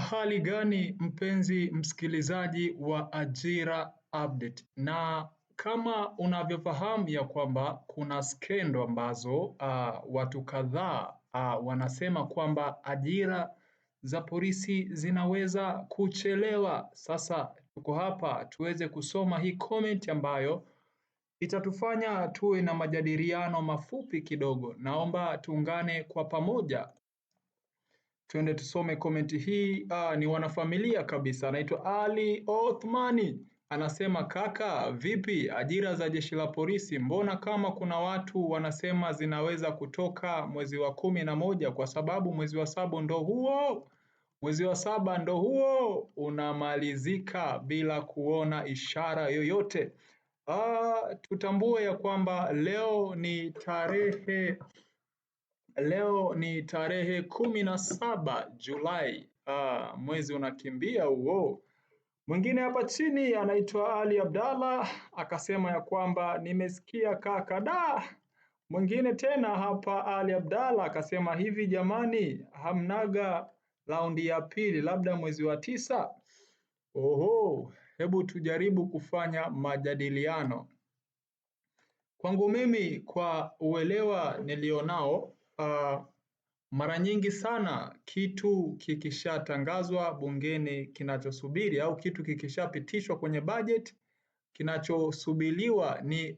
Hali gani mpenzi msikilizaji wa Ajira Update? Na kama unavyofahamu ya kwamba kuna skendo ambazo watu kadhaa wanasema kwamba ajira za polisi zinaweza kuchelewa. Sasa tuko hapa tuweze kusoma hii comment ambayo itatufanya tuwe na majadiliano mafupi kidogo. Naomba tuungane kwa pamoja. Twende tusome komenti hii. Ni wanafamilia kabisa, anaitwa Ali Othmani. Anasema kaka, vipi ajira za jeshi la polisi? Mbona kama kuna watu wanasema zinaweza kutoka mwezi wa 11 kwa sababu mwezi wa 7 ndo huo. Mwezi wa 7 ndo huo unamalizika bila kuona ishara yoyote. Tutambue ya kwamba leo ni tarehe 17 Julai. Mwezi unakimbia huo. Mwingine hapa chini anaitwa Ali Abdalla akasema ya kwamba nimesikia kaka da. Mwingine tena hapa Ali Abdalla akasema hivi jamani, hamnaga raundi ya pili labda mwezi wa 9? Oho, hebu tujaribu kufanya majadiliano. Kwangu mimi kwa uelewa nilionao, mara nyingi sana kitu kikishatangazwa bungeni kinachosubiri au kitu kikishapitishwa kwenye budget, kinachosubiriwa ni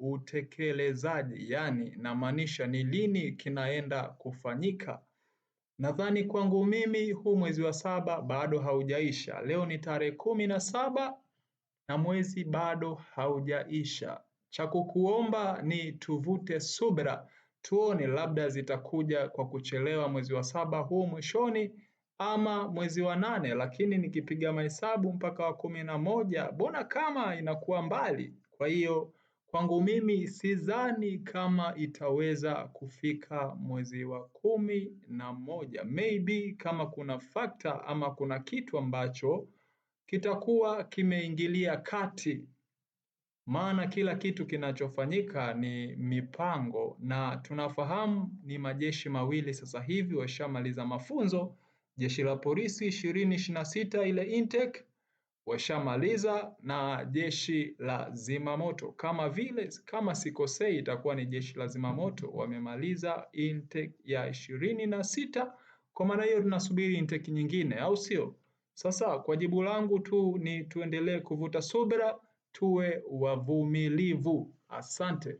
utekelezaji, yani namaanisha ni lini kinaenda kufanyika. Nadhani kwangu mimi huu mwezi wa 7 bado haujaisha. Leo ni tarehe 17 na mwezi bado haujaisha. Cha kukuomba ni tuvute subira, tuone labda zitakuja kwa kuchelewa mwezi wa 7 huu mwishoni ama mwezi wa 8, lakini nikipiga mahesabu mpaka wa 11, mbona kama inakuwa mbali. Kwa hiyo kwangu mimi sidhani kama itaweza kufika mwezi wa 11. Maybe kama kuna factor ama kuna kitu ambacho kitakuwa kimeingilia kati. Maana kila kitu kinachofanyika ni mipango, na tunafahamu ni majeshi mawili sasa hivi washamaliza mafunzo. Jeshi la polisi 2026 ile intake washamaliza, na jeshi la zimamoto kama sikosei itakuwa ni jeshi la zimamoto wamemaliza intake ya 26. Kwa maana hiyo tunasubiri intake nyingine, au sio? Sasa kwa jibu langu tu ni tuendelee kuvuta subira, tuwe wavumilivu. Asante.